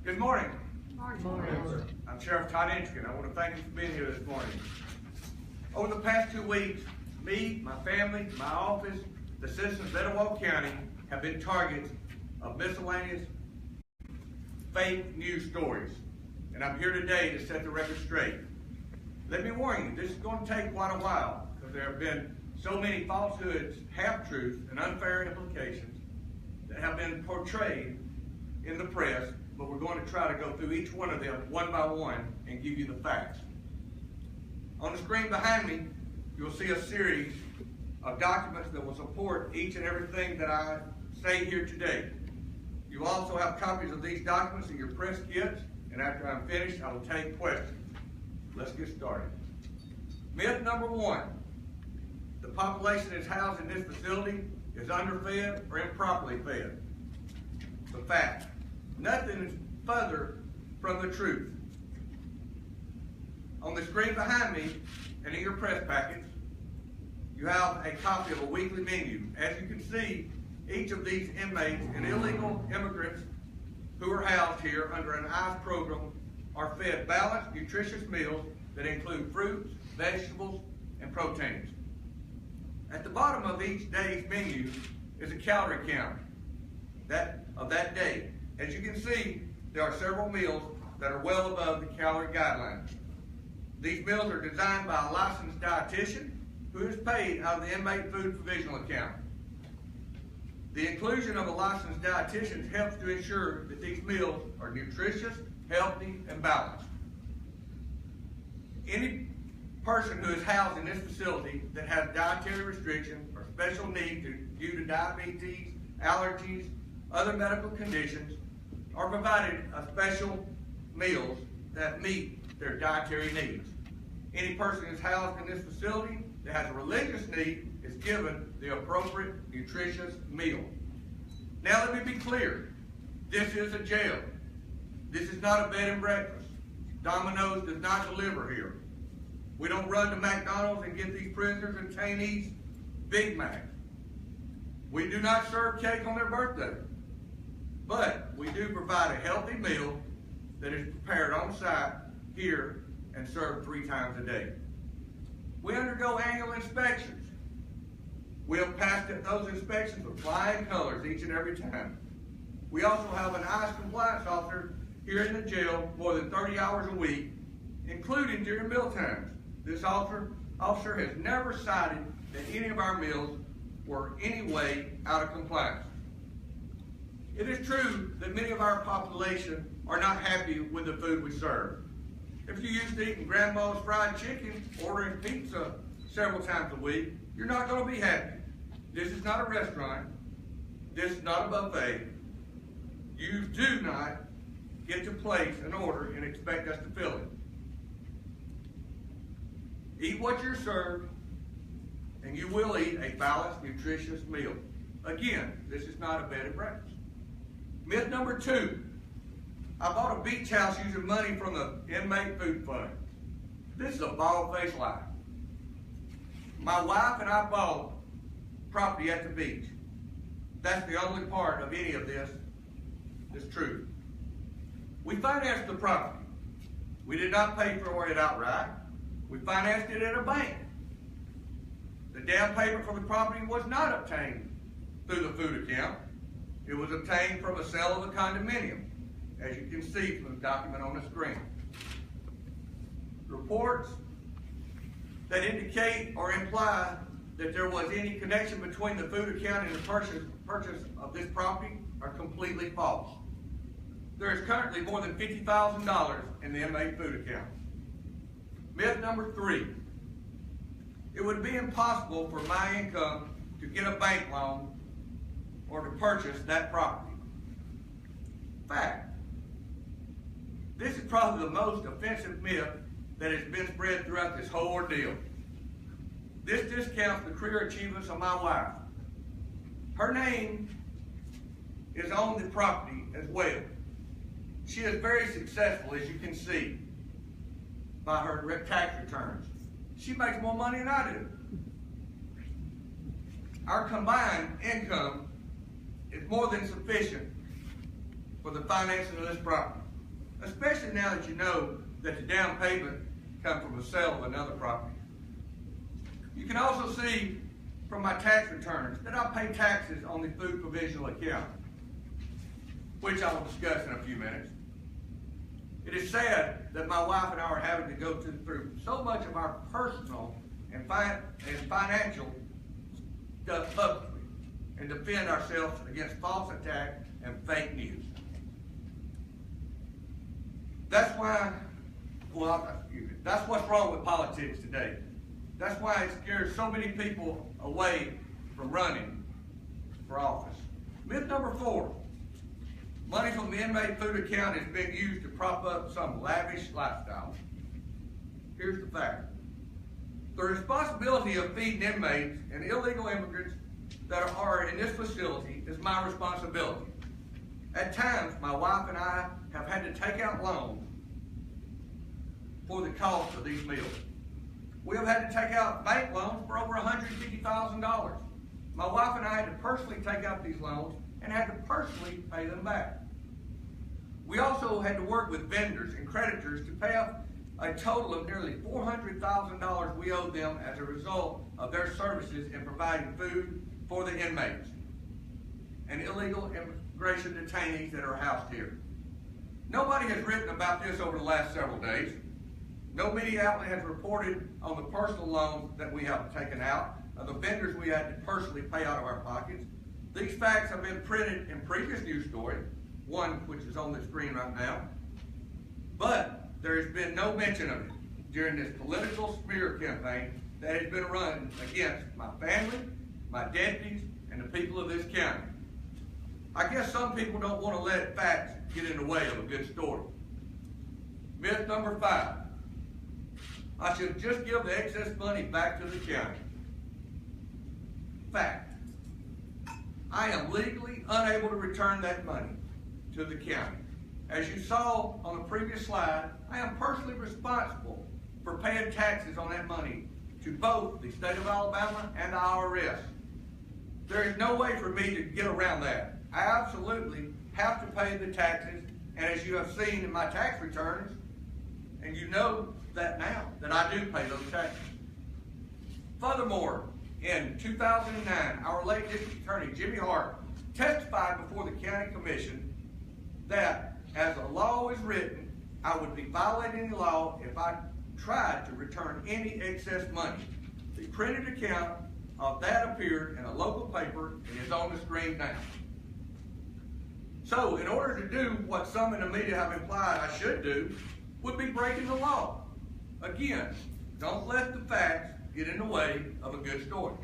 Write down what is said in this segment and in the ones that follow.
Good morning. Morning. I'm Sheriff Todd. I want to thank you for being here this morning. Over the past 2 weeks, me, my family, my office, the citizens of Etowah County have been targets of miscellaneous fake news stories. And I'm here today to set the record straight. Let me warn you, this is going to take quite a while because there have been so many falsehoods, half-truths, and unfair implications that have been portrayed in the press, but we're going to try to go through each one of them one by one and give you the facts. On the screen behind me, you'll see a series of documents that will support each and everything that I say here today. You also have copies of these documents in your press kits, and after I'm finished, I will take questions. Let's get started. Myth number one, the population that's housed in this facility is underfed or improperly fed. The fact, nothing is further from the truth. On the screen behind me and in your press packets, you have a copy of a weekly menu. As you can see, each of these inmates and illegal immigrants who are housed here under an ICE program are fed balanced, nutritious meals that include fruits, vegetables, and proteins. At the bottom of each day's menu is a calorie count of that day. As you can see, there are several meals that are well above the calorie guidelines. These meals are designed by a licensed dietitian who is paid out of the inmate food provisional account. The inclusion of a licensed dietitian helps to ensure that these meals are nutritious, healthy, and balanced. Any person who is housed in this facility that has dietary restrictions or special needs due to diabetes, allergies, other medical conditions, are provided a special meals that meet their dietary needs. Any person who is housed in this facility that has a religious need is given the appropriate nutritious meal. Now let me be clear. This is a jail. This is not a bed and breakfast. Domino's does not deliver here. We don't run to McDonald's and get these prisoners and detainees Big Macs. We do not serve cake on their birthday. But we do provide a healthy meal that is prepared on site here and served 3 times a day. We undergo annual inspections. We have passed those inspections with flying colors each and every time. We also have an ICE compliance officer here in the jail more than 30 hours a week, including during meal times. This officer has never cited that any of our meals were any way out of compliance. It is true that many of our population are not happy with the food we serve. If you're used to eating grandma's fried chicken, ordering pizza several times a week, you're not going to be happy. This is not a restaurant. This is not a buffet. You do not get to place an order and expect us to fill it. Eat what you're served, and you will eat a balanced, nutritious meal. Again, this is not a bed and breakfast. Myth number 2, I bought a beach house using money from the inmate food fund. This is a bald-faced lie. My wife and I bought property at the beach. That's the only part of any of this that's true. We financed the property. We did not pay for it outright. We financed it at a bank. The down payment for the property was not obtained through the food account. It was obtained from a sale of a condominium, as you can see from the document on the screen. Reports that indicate or imply that there was any connection between the food account and the purchase of this property are completely false. There is currently more than $50,000 in the inmate food account. Myth number 3, it would be impossible for my income to get a bank loan or to purchase that property. Fact, this is probably the most offensive myth that has been spread throughout this whole ordeal. This discounts the career achievements of my wife. Her name is on the property as well. She is very successful, as you can see by her tax returns. She makes more money than I do. Our combined income is more than sufficient for the financing of this property. especially now that you know that the down payment comes from the sale of another property. You can also see from my tax returns that I pay taxes on the food provisional account, which I will discuss in a few minutes. It is sad that my wife and I are having to go through so much of our personal and financial stuff publicly and defend ourselves against false attack and fake news. That's why, that's what's wrong with politics today. That's why it scares so many people away from running for office. Myth number 4. Money from the inmate food account is being used to prop up some lavish lifestyle. Here's the fact. The responsibility of feeding inmates and illegal immigrants that are in this facility is my responsibility. At times, my wife and I have had to take out loans for the cost of these meals. We have had to take out bank loans for over $150,000. My wife and I had to personally take out these loans and had to personally pay them back. We also had to work with vendors and creditors to pay off a total of nearly $400,000 we owed them as a result of their services in providing food for the inmates and illegal immigration detainees that are housed here. Nobody has written about this over the last several days. No media outlet has reported on the personal loans that we have taken out, the vendors we had to personally pay out of our pockets. These facts have been printed in previous news stories, one which is on the screen right now, but there has been no mention of it during this political smear campaign that has been run against my family, my deputies, and the people of this county. I guess some people don't want to let facts get in the way of a good story. Myth number 5. I should just give the excess money back to the county. Fact. I am legally unable to return that money to the county. As you saw on the previous slide, I am personally responsible for paying taxes on that money to both the state of Alabama and the IRS. There is no way for me to get around that. I absolutely have to pay the taxes, and as you have seen in my tax returns, and you know that now, that I do pay those taxes. Furthermore, in 2009, our late district attorney, Jimmy Hart, testified before the county commission that, as the law is written, I would be violating the law if I tried to return any excess money. The printed account of that appeared in a local paper and is on the screen now. So, in order to do what some in the media have implied I should do, would be breaking the law. Again, don't let the facts get in the way of a good story.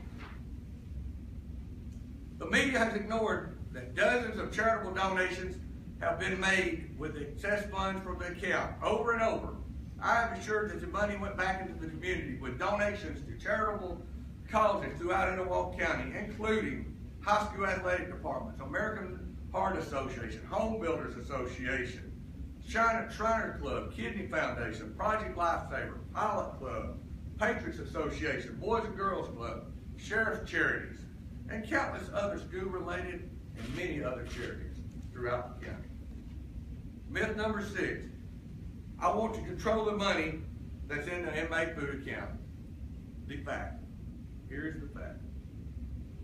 The media has ignored that dozens of charitable donations have been made with excess funds from the account over and over. I have assured that the money went back into the community with donations to charitable causes throughout Etowah County, including high school athletic departments, American Heart Association, Home Builders Association, Shriner Club, Kidney Foundation, Project Lifesaver, Pilot Club, Patriots Association, Boys and Girls Club, Sheriff's Charities, and countless other school-related and many other charities throughout the county. Myth number 6. I want to control the money that's in the inmate food account. The fact. Here's the fact.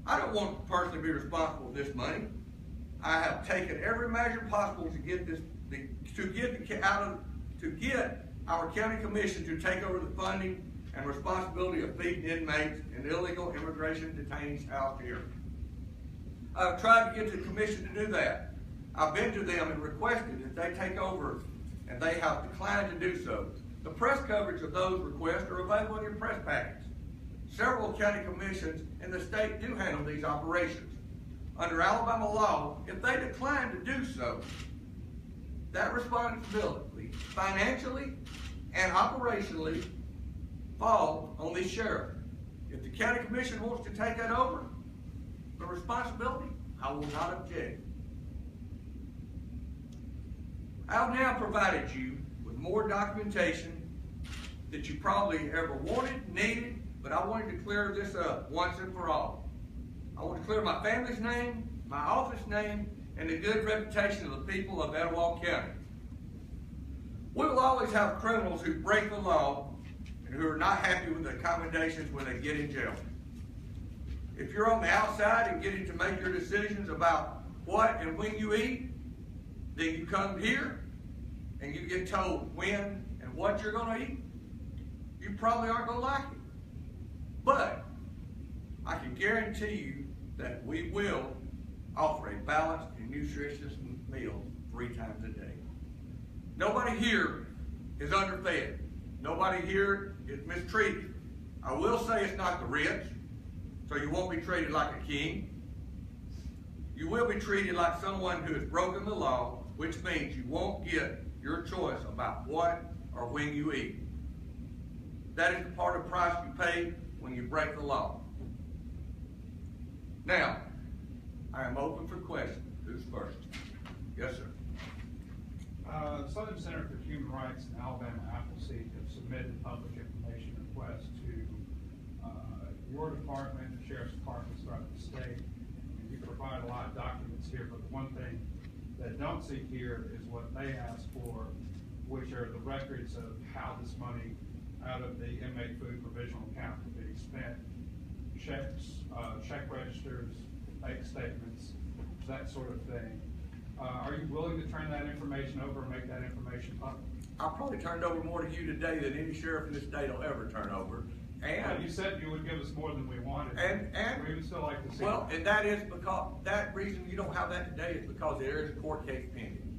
I don't want to personally be responsible for this money. I have taken every measure possible to get our county commission to take over the funding and responsibility of feeding inmates and illegal immigration detainees housed here. I've tried to get the commission to do that. I've been to them and requested that they take over, and they have declined to do so. The press coverage of those requests are available in your press packets. Several county commissions in the state do handle these operations. Under Alabama law, if they decline to do so, that responsibility, financially and operationally, falls on the sheriff. If the county commission wants to take that over, the responsibility, I will not object. I've now provided you with more documentation that you probably ever wanted, needed, but I wanted to clear this up once and for all. I want to clear my family's name, my office name, and the good reputation of the people of Etowah County. We will always have criminals who break the law and who are not happy with the accommodations when they get in jail. If you're on the outside and getting to make your decisions about what and when you eat, then you come here and you get told when and what you're going to eat, you probably aren't going to like it. But I can guarantee you that we will offer a balanced and nutritious meal 3 times a day. Nobody here is underfed. Nobody here is mistreated. I will say it's not the rich, so you won't be treated like a king. You will be treated like someone who has broken the law, which means you won't get your choice about what or when you eat. That is the part of the price you pay when you break the law. Now, I am open for questions. Who's first? Yes, sir. The Southern Center for Human Rights and Alabama Appleseed have submitted public information requests to your department, the sheriff's departments throughout the state. And you provide a lot of documents here, but the one thing that don't see here is what they ask for, which are the records of how this money out of the inmate food provisional account will be spent. Checks, check registers, bank statements, that sort of thing. Are you willing to turn that information over and make that information public? I'll probably turn it over more to you today than any sheriff in the state will ever turn over. And you said you would give us more than we wanted. And we would still like to see. Well, and that is because that reason you don't have that today is because there is a court case pending.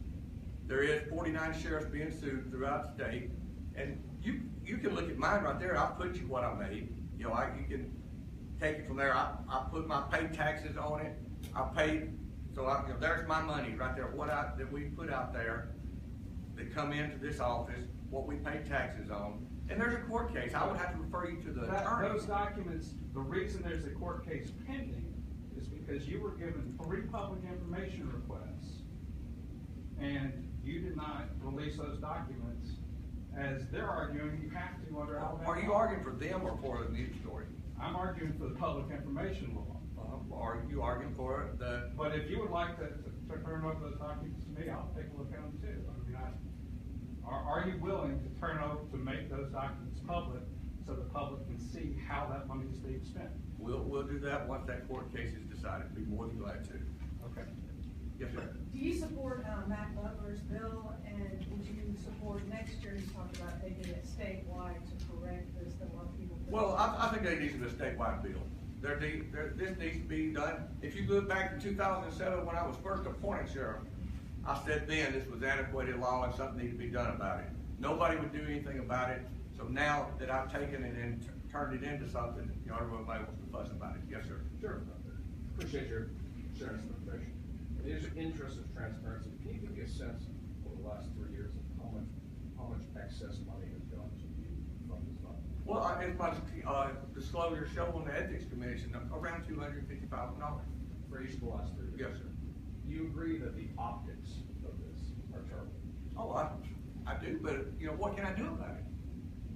There is 49 sheriffs being sued throughout the state, and you can look at mine right there. I'll put you what I made. You know, you can take it from there. I put my paid taxes on it. I paid, so you know, there's my money right there. That we put out there that come into this office, what we pay taxes on. And there's a court case. I would have to refer you to the attorney. Those documents, the reason there's a court case pending is because you were given 3 public information requests and you did not release those documents, as they're arguing you have to under Alabama. Are you arguing for them or for the news story? I'm arguing for the public information law. Are you arguing for the... But if you would like to turn over those documents to me, I'll take a look at them too. I mean, are you willing to turn over to make those documents public so the public can see how that money is being spent? We'll do that once that court case is decided. Be more than glad to. Okay. Yes, sir. Do you support Matt Butler's bill, and would you support next year? You talked about taking it statewide to correct this. That a lot of people. Well, I think there needs to be a statewide bill. This needs to be done. If you look back in 2007 when I was first appointed sheriff, I said then this was antiquated law and something needed to be done about it. Nobody would do anything about it. So now that I've taken it and turned it into something, you know, everybody wants to fuss about it. Yes, sir. Sure. Appreciate your sharing some information. In the interest of transparency, can you give me a sense over the last 3 years of how much excess money has gone to you from this fund? Well, as my disclosure show on the Ethics Commission, around $250,000. For each of the last 3 years? Yes, sir. Do you agree that the optics of this are terrible? Oh, I do, but you know, what can I do about it?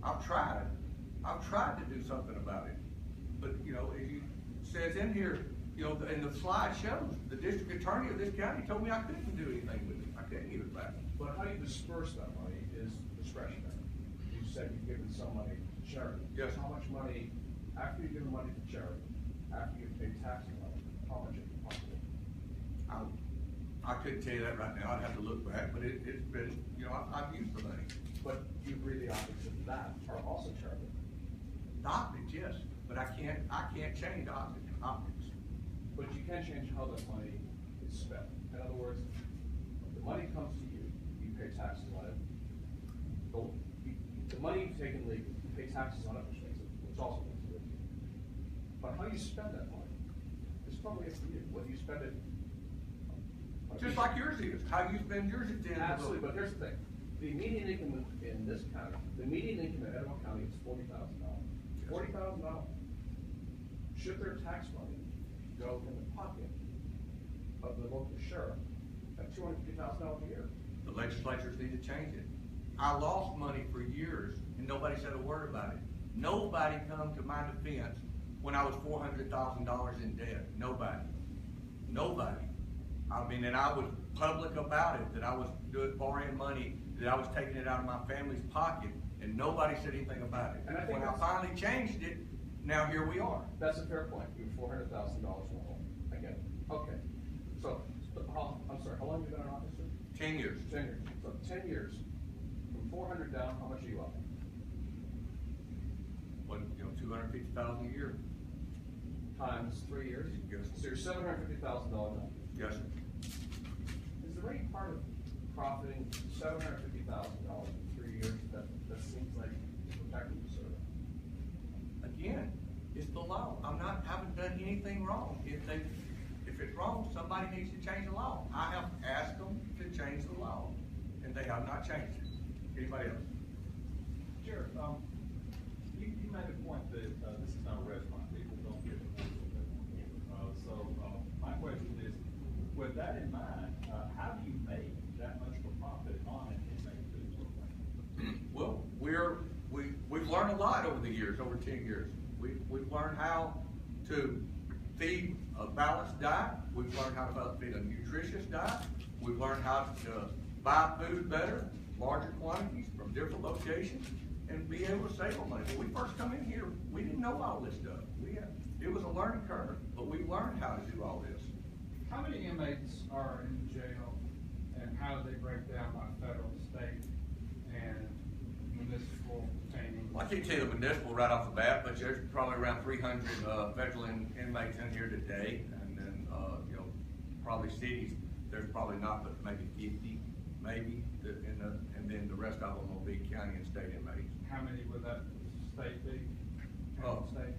I've tried to do something about it. But you know, it says in here, you know, and the slide shows, the district attorney of this county told me I couldn't do anything with it. I couldn't give it back. But how you disperse that money is discretionary. You said you've given some money to charity. Yes. How much money, after you've given money to charity, after you've paid taxes on it, how much have you pocketed? I couldn't tell you that right now. I'd have to look back, but it's been, you know, I've used the money. But do you agree the optics of that are also charitable? The optics, yes, but I can't change the optics. But you can change how that money is spent. In other words, the money comes to you, you pay taxes on it. The money you've taken legally, you pay taxes on it, which also makes it legal. But how you spend that money is totally up to you. Whether you spend it Just like yours is. How you spend yours at the end of the absolutely, but here's the thing. The median income in this county, the median income in Etowah County is $40,000. $40,000. Should their tax money go in the pocket of the local sheriff at $250,000 a year? The legislatures need to change it. I lost money for years and nobody said a word about it. Nobody come to my defense when I was $400,000 in debt. Nobody. I mean, and I was public about it, that I was borrowing money, that I was taking it out of my family's pocket, and nobody said anything about it. And I think When I finally changed it, now here we are. That's a fair point. You have $400,000 in the hole. I get it. Okay. So, I'm sorry, how long have you been an officer? 10 years. 10 years. So 10 years, from 400 down, how much are you up? What, $250,000 a year. Times 3 years? Yes. So you're $750,000 up. Yes, sir. Is there any part of profiting $750,000 in 3 years that seems like protecting the service? Again, it's the law. Haven't done anything wrong. If it's wrong, somebody needs to change the law. I have asked them to change the law, and they have not changed it. Anybody else? Sheriff, you made a point that this is not a restaurant. People don't get the food that they want. My question is, with that in mind, how do you make that much of a profit on an inmate food program? Well, we've learned a lot over the years, over 10 years. We've learned how to feed a balanced diet. We've learned how to feed a nutritious diet. We've learned how to buy food better, larger quantities from different locations, and be able to save our money. When we first come in here, we didn't know all this stuff. It was a learning curve, but we learned how to do all this. How many inmates are in jail, and how do they break down by federal, state, and municipal detainees? Well, I can't tell you the municipal right off the bat, but there's probably around 300 federal inmates in here today, and then probably cities. There's probably not, but maybe 50, maybe, and then the rest of them will be county and state inmates. How many would that state be? Oh. State?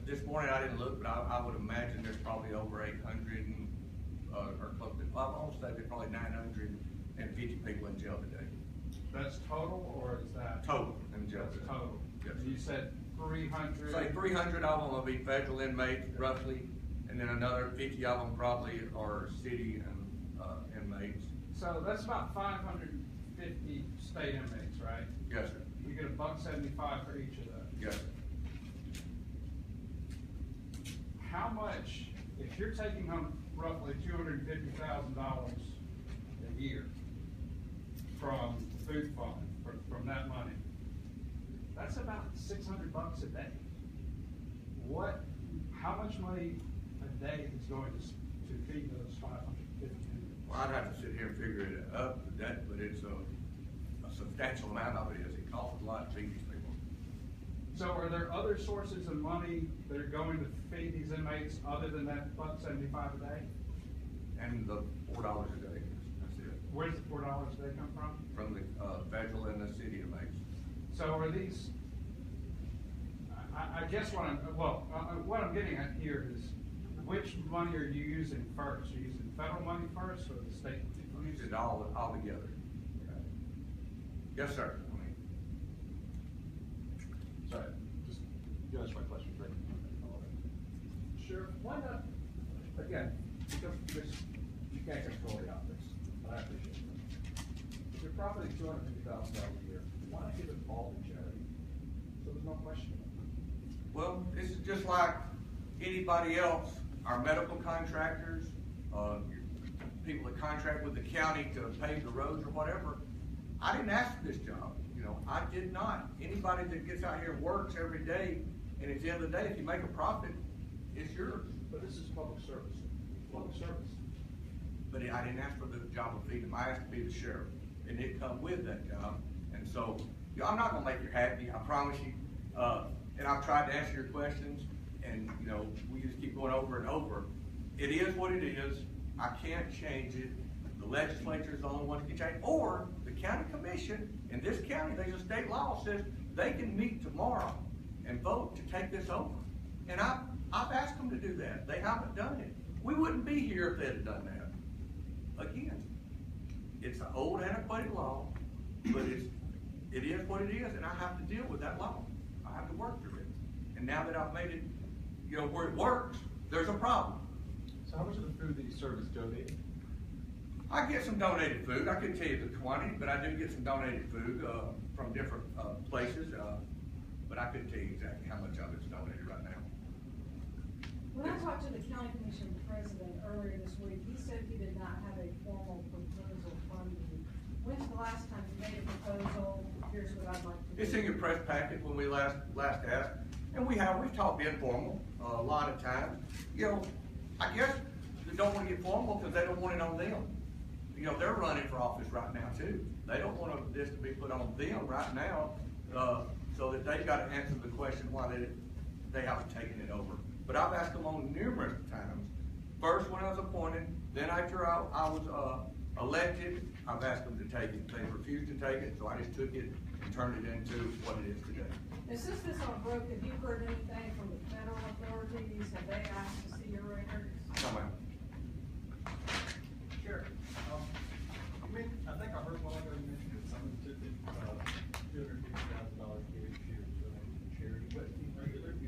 This morning I didn't look, but I would imagine there's probably over 800 or close to, I won't say there's probably 950 people in jail today. That's total, or is that? Total in jail That's today. total. Yes. You said 300? Say 300 of them will be federal inmates roughly, and then another 50 of them probably are city inmates. So that's about 550 state inmates, right? Yes, sir. You get $1.75 for each of those. Yes, sir. How much, if you're taking home roughly $250,000 a year from food fund, from that money, that's about $600 a day. How much money a day is going to feed those 550 inmates? Well, I'd have to sit here and figure it up, but it's a substantial amount of it is. It costs a lot to feed these people. So are there other sources of money that are going to feed these inmates other than that $1.75 a day? And the $4 a day, that's it. Where does the $4 a day come from? From the federal and the city inmates. So are these, I guess what I'm getting at here is, which money are you using first? Are you using federal money first or the state money? Use it all together. Okay. Yes, sir. Sorry, just, you answered my question, right? Sure. Why not? Again, because you can't control the optics, and I appreciate that. If you're profiting $250,000 a year, why not give it all to charity? So there's no question. Well, this is just like anybody else. Our medical contractors, people that contract with the county to pave the roads or whatever. I didn't ask for this job. I did not. Anybody that gets out here and works every day, and at the end of the day, if you make a profit, it's yours. But this is public service. Public service. But I didn't ask for the job of feeding them. I asked to be the sheriff, and it come with that job. And so, I'm not gonna make you happy. I promise you. And I've tried to answer your questions, and we just keep going over and over. It is what it is. I can't change it. The legislature is the only one that can change, or the county commission. In this county, there's a state law that says they can meet tomorrow and vote to take this over. And I've asked them to do that. They haven't done it. We wouldn't be here if they'd have done that. Again, it's an old antiquated law, but it is what it is, and I have to deal with that law. I have to work through it. And now that I've made it, where it works, there's a problem. So how much of the food that you serve is donated? I get some donated food. I couldn't tell you the quantity, but I do get some donated food from different places. But I couldn't tell you exactly how much of it's donated right now. When I talked to the county commission president earlier this week, he said he did not have a formal proposal from you. When's the last time you made a proposal? Here's what I'd like to do. It's in your press packet when we last asked, and we've talked informal a lot of times. You know, I guess they don't want to get formal because they don't want it on them. You know, they're running for office right now too. They don't want this to be put on them right now, so that they've got to answer the question why they haven't taken it over. But I've asked them on numerous times. First when I was appointed, then after I was elected, I've asked them to take it. They refused to take it, so I just took it and turned it into what it is today. And since this all broke, have you heard anything from the federal authorities? Have they asked to see your records? Come on. Sheriff, I think I heard one ago you mentioned that someone took it, $250,000 each year to charity, but you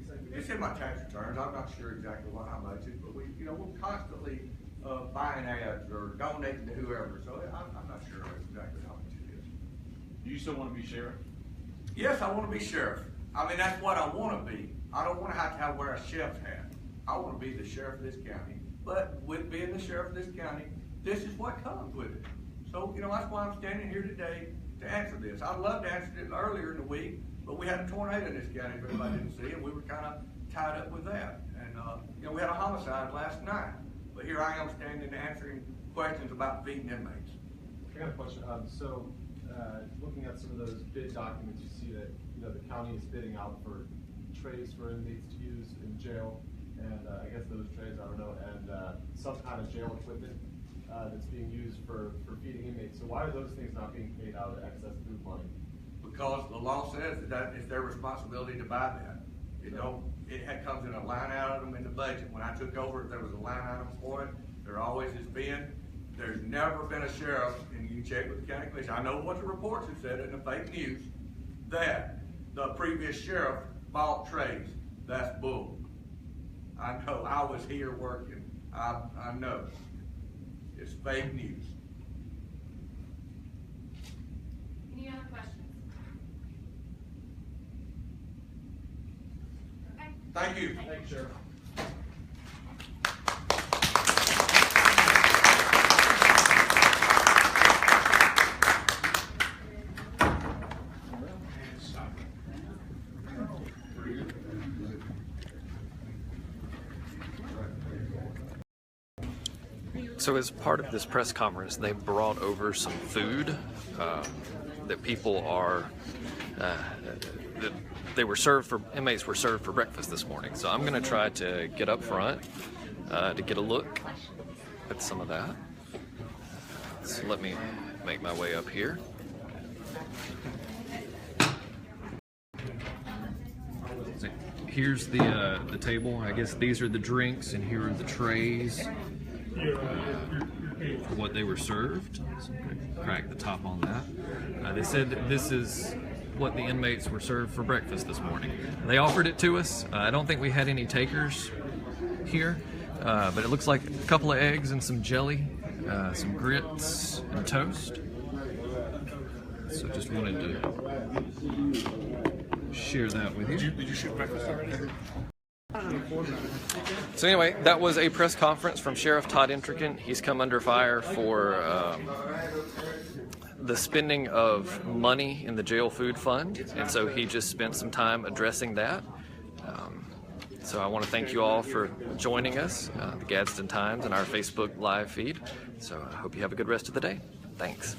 say. It's in my tax returns. I'm not sure exactly how much it, but we're constantly buying ads or donating to whoever, so I'm not sure exactly how much it is. Do you still want to be sheriff? Yes, I want to be sheriff. I mean, that's what I want to be. I don't want to have to wear a sheriff's hat. I want to be the sheriff of this county. But with being the sheriff of this county, this is what comes with it. So, that's why I'm standing here today to answer this. I'd love to answer it earlier in the week, but we had a tornado in this county, if everybody didn't see it, we were kind of tied up with that. And, we had a homicide last night, but here I am standing answering questions about feeding inmates. I got a question. Looking at some of those bid documents, you see that, the county is bidding out for trays for inmates to use in jail, and I guess those trays, I don't know, and some kind of jail equipment that's being used for feeding inmates. So why are those things not being paid out of excess food money? Because the law says that it's their responsibility to buy that. It comes in a line item in the budget. When I took over, there was a line item for it. There always has been. There's never been a sheriff, and you can check with the county commission. I know what the reports have said in the fake news, that the previous sheriff bought trays. That's bull. I know. I was here working. I know. It's fake news. Any other questions? Okay. Thank you. Thanks, Sheriff. So as part of this press conference, they brought over some food that people are, inmates were served for breakfast this morning. So I'm gonna try to get up front to get a look at some of that. So let me make my way up here. So here's the table. I guess these are the drinks and here are the trays. For what they were served. So I'm going to crack the top on that. They said that this is what the inmates were served for breakfast this morning. They offered it to us. I don't think we had any takers here, but it looks like a couple of eggs and some jelly, some grits and toast. So just wanted to share that with you. Did you shoot breakfast already? So anyway, that was a press conference from Sheriff Todd Entrekin. He's come under fire for the spending of money in the jail food fund, and so he just spent some time addressing that. So I want to thank you all for joining us, the Gadsden Times, and our Facebook live feed. So I hope you have a good rest of the day. Thanks.